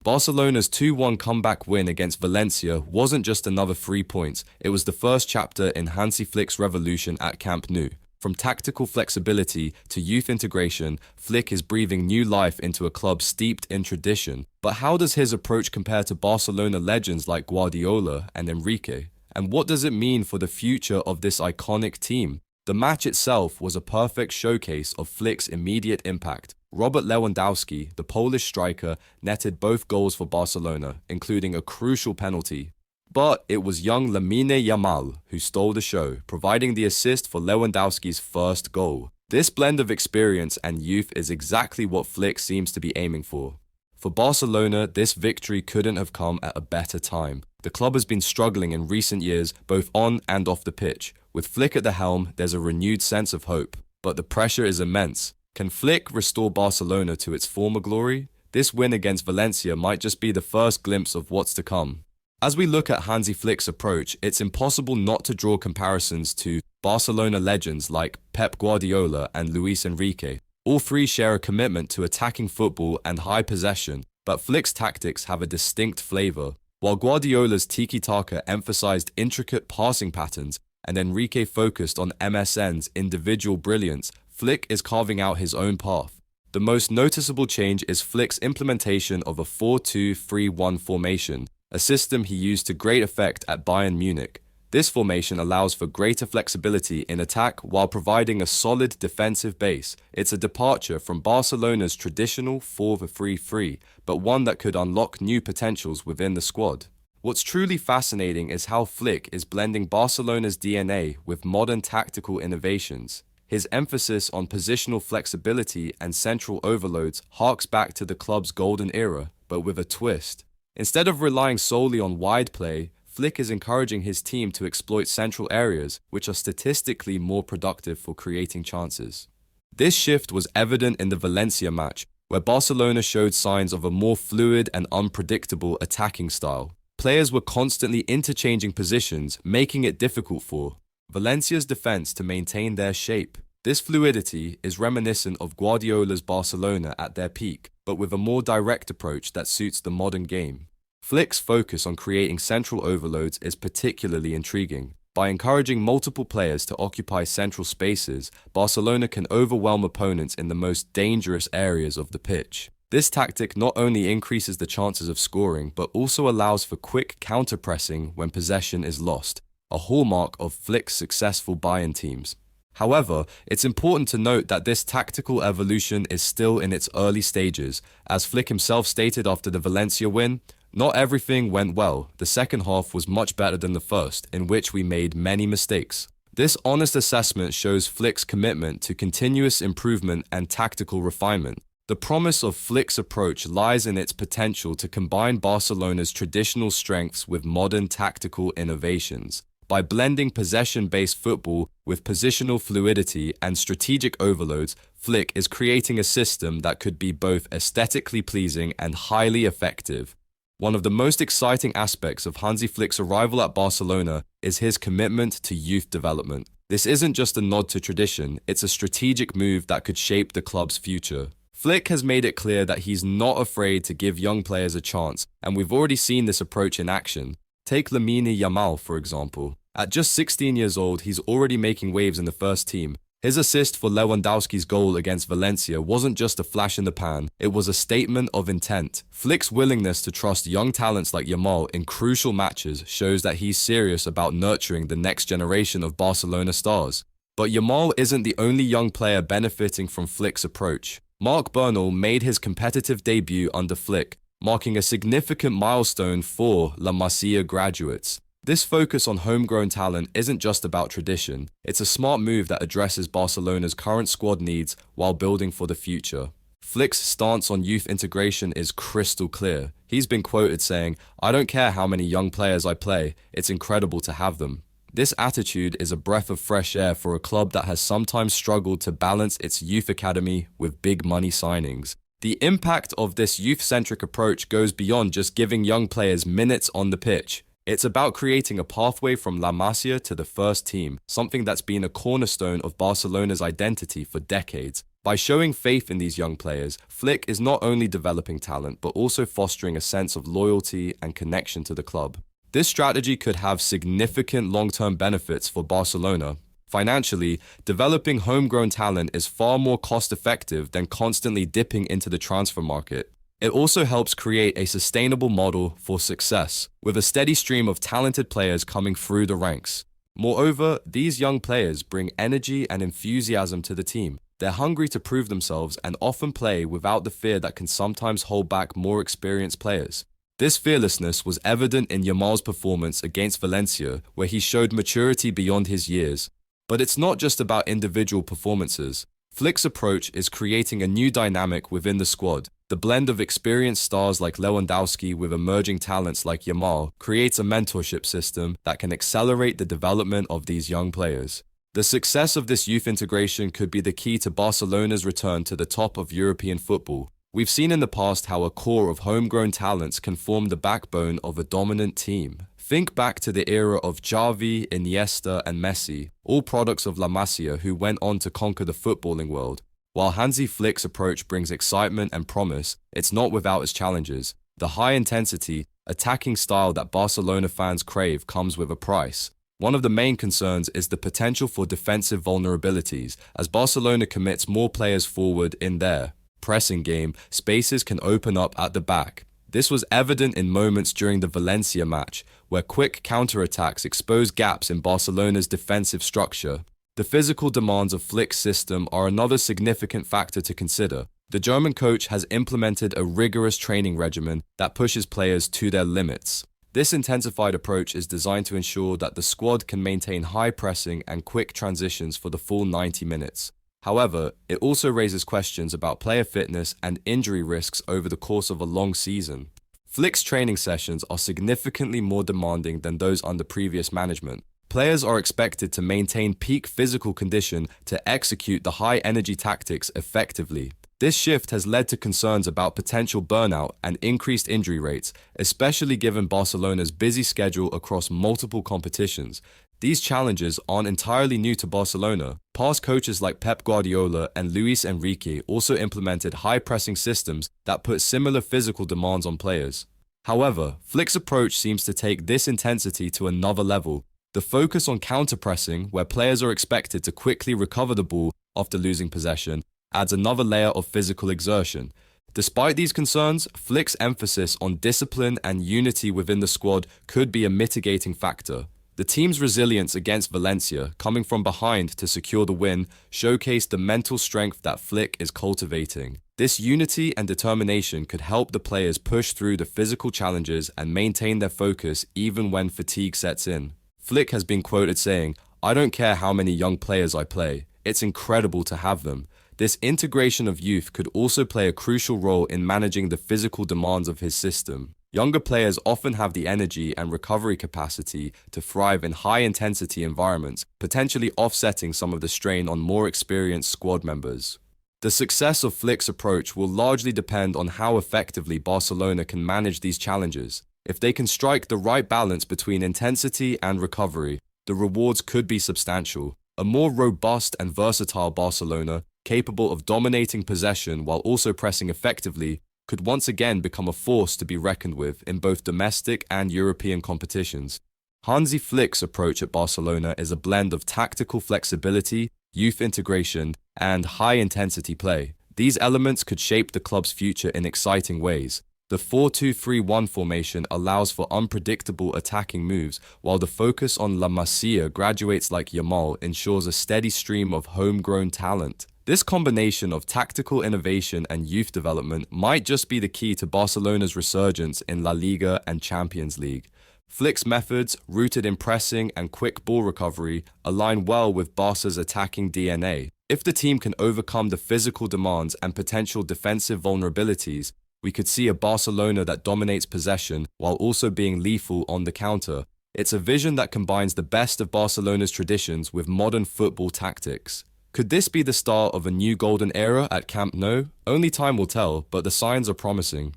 Barcelona's 2-1 comeback win against Valencia wasn't just another 3 points, it was the first chapter in Hansi Flick's revolution at Camp Nou. From tactical flexibility to youth integration, Flick is breathing new life into a club steeped in tradition. But how does his approach compare to Barcelona legends like Guardiola and Enrique? And what does it mean for the future of this iconic team? The match itself was a perfect showcase of Flick's immediate impact. Robert Lewandowski, the Polish striker, netted both goals for Barcelona, including a crucial penalty. But it was young Lamine Yamal who stole the show, providing the assist for Lewandowski's first goal. This blend of experience and youth is exactly what Flick seems to be aiming for. For Barcelona, this victory couldn't have come at a better time. The club has been struggling in recent years, both on and off the pitch. With Flick at the helm, there's a renewed sense of hope. But the pressure is immense. Can Flick restore Barcelona to its former glory? This win against Valencia might just be the first glimpse of what's to come. As we look at Hansi Flick's approach, it's impossible not to draw comparisons to Barcelona legends like Pep Guardiola and Luis Enrique. All three share a commitment to attacking football and high possession, but Flick's tactics have a distinct flavor. While Guardiola's tiki-taka emphasized intricate passing patterns and Enrique focused on MSN's individual brilliance, Flick is carving out his own path. The most noticeable change is Flick's implementation of a 4-2-3-1 formation, a system he used to great effect at Bayern Munich. This formation allows for greater flexibility in attack while providing a solid defensive base. It's a departure from Barcelona's traditional 4-3-3, but one that could unlock new potentials within the squad. What's truly fascinating is how Flick is blending Barcelona's DNA with modern tactical innovations. His emphasis on positional flexibility and central overloads harks back to the club's golden era, but with a twist. Instead of relying solely on wide play, Flick is encouraging his team to exploit central areas, which are statistically more productive for creating chances. This shift was evident in the Valencia match, where Barcelona showed signs of a more fluid and unpredictable attacking style. Players were constantly interchanging positions, making it difficult for Valencia's defense to maintain their shape. This fluidity is reminiscent of Guardiola's Barcelona at their peak, but with a more direct approach that suits the modern game. Flick's focus on creating central overloads is particularly intriguing. By encouraging multiple players to occupy central spaces, Barcelona can overwhelm opponents in the most dangerous areas of the pitch. This tactic not only increases the chances of scoring, but also allows for quick counter-pressing when possession is lost, a hallmark of Flick's successful Bayern teams. However, it's important to note that this tactical evolution is still in its early stages. As Flick himself stated after the Valencia win, "Not everything went well. The second half was much better than the first, in which we made many mistakes." This honest assessment shows Flick's commitment to continuous improvement and tactical refinement. The promise of Flick's approach lies in its potential to combine Barcelona's traditional strengths with modern tactical innovations. By blending possession-based football with positional fluidity and strategic overloads, Flick is creating a system that could be both aesthetically pleasing and highly effective. One of the most exciting aspects of Hansi Flick's arrival at Barcelona is his commitment to youth development. This isn't just a nod to tradition, it's a strategic move that could shape the club's future. Flick has made it clear that he's not afraid to give young players a chance, and we've already seen this approach in action. Take Lamine Yamal, for example. At just 16 years old, he's already making waves in the first team. His assist for Lewandowski's goal against Valencia wasn't just a flash in the pan, it was a statement of intent. Flick's willingness to trust young talents like Yamal in crucial matches shows that he's serious about nurturing the next generation of Barcelona stars. But Yamal isn't the only young player benefiting from Flick's approach. Marc Bernal made his competitive debut under Flick, marking a significant milestone for La Masia graduates. This focus on homegrown talent isn't just about tradition, it's a smart move that addresses Barcelona's current squad needs while building for the future. Flick's stance on youth integration is crystal clear. He's been quoted saying, "I don't care how many young players I play, it's incredible to have them." This attitude is a breath of fresh air for a club that has sometimes struggled to balance its youth academy with big money signings. The impact of this youth-centric approach goes beyond just giving young players minutes on the pitch. It's about creating a pathway from La Masia to the first team, something that's been a cornerstone of Barcelona's identity for decades. By showing faith in these young players, Flick is not only developing talent but also fostering a sense of loyalty and connection to the club. This strategy could have significant long-term benefits for Barcelona. Financially, developing homegrown talent is far more cost-effective than constantly dipping into the transfer market. It also helps create a sustainable model for success, with a steady stream of talented players coming through the ranks. Moreover, these young players bring energy and enthusiasm to the team. They're hungry to prove themselves and often play without the fear that can sometimes hold back more experienced players. This fearlessness was evident in Yamal's performance against Valencia, where he showed maturity beyond his years. But it's not just about individual performances. Flick's approach is creating a new dynamic within the squad. The blend of experienced stars like Lewandowski with emerging talents like Yamal creates a mentorship system that can accelerate the development of these young players. The success of this youth integration could be the key to Barcelona's return to the top of European football. We've seen in the past how a core of homegrown talents can form the backbone of a dominant team. Think back to the era of Xavi, Iniesta, and Messi, all products of La Masia who went on to conquer the footballing world. While Hansi Flick's approach brings excitement and promise, it's not without its challenges. The high-intensity, attacking style that Barcelona fans crave comes with a price. One of the main concerns is the potential for defensive vulnerabilities. As Barcelona commits more players forward in their pressing game, spaces can open up at the back. This was evident in moments during the Valencia match, where quick counterattacks exposed gaps in Barcelona's defensive structure. The physical demands of Flick's system are another significant factor to consider. The German coach has implemented a rigorous training regimen that pushes players to their limits. This intensified approach is designed to ensure that the squad can maintain high pressing and quick transitions for the full 90 minutes. However, it also raises questions about player fitness and injury risks over the course of a long season. Flick's training sessions are significantly more demanding than those under previous management. Players are expected to maintain peak physical condition to execute the high-energy tactics effectively. This shift has led to concerns about potential burnout and increased injury rates, especially given Barcelona's busy schedule across multiple competitions. These challenges aren't entirely new to Barcelona. Past coaches like Pep Guardiola and Luis Enrique also implemented high-pressing systems that put similar physical demands on players. However, Flick's approach seems to take this intensity to another level. The focus on counter-pressing, where players are expected to quickly recover the ball after losing possession, adds another layer of physical exertion. Despite these concerns, Flick's emphasis on discipline and unity within the squad could be a mitigating factor. The team's resilience against Valencia, coming from behind to secure the win, showcased the mental strength that Flick is cultivating. This unity and determination could help the players push through the physical challenges and maintain their focus even when fatigue sets in. Flick has been quoted saying, "I don't care how many young players I play. It's incredible to have them." This integration of youth could also play a crucial role in managing the physical demands of his system. Younger players often have the energy and recovery capacity to thrive in high-intensity environments, potentially offsetting some of the strain on more experienced squad members. The success of Flick's approach will largely depend on how effectively Barcelona can manage these challenges. If they can strike the right balance between intensity and recovery, the rewards could be substantial. A more robust and versatile Barcelona, capable of dominating possession while also pressing effectively, could once again become a force to be reckoned with in both domestic and European competitions. Hansi Flick's approach at Barcelona is a blend of tactical flexibility, youth integration, and high-intensity play. These elements could shape the club's future in exciting ways. The 4-2-3-1 formation allows for unpredictable attacking moves, while the focus on La Masia graduates like Yamal ensures a steady stream of homegrown talent. This combination of tactical innovation and youth development might just be the key to Barcelona's resurgence in La Liga and Champions League. Flick's methods, rooted in pressing and quick ball recovery, align well with Barca's attacking DNA. If the team can overcome the physical demands and potential defensive vulnerabilities, we could see a Barcelona that dominates possession while also being lethal on the counter. It's a vision that combines the best of Barcelona's traditions with modern football tactics. Could this be the start of a new golden era at Camp Nou? Only time will tell, but the signs are promising.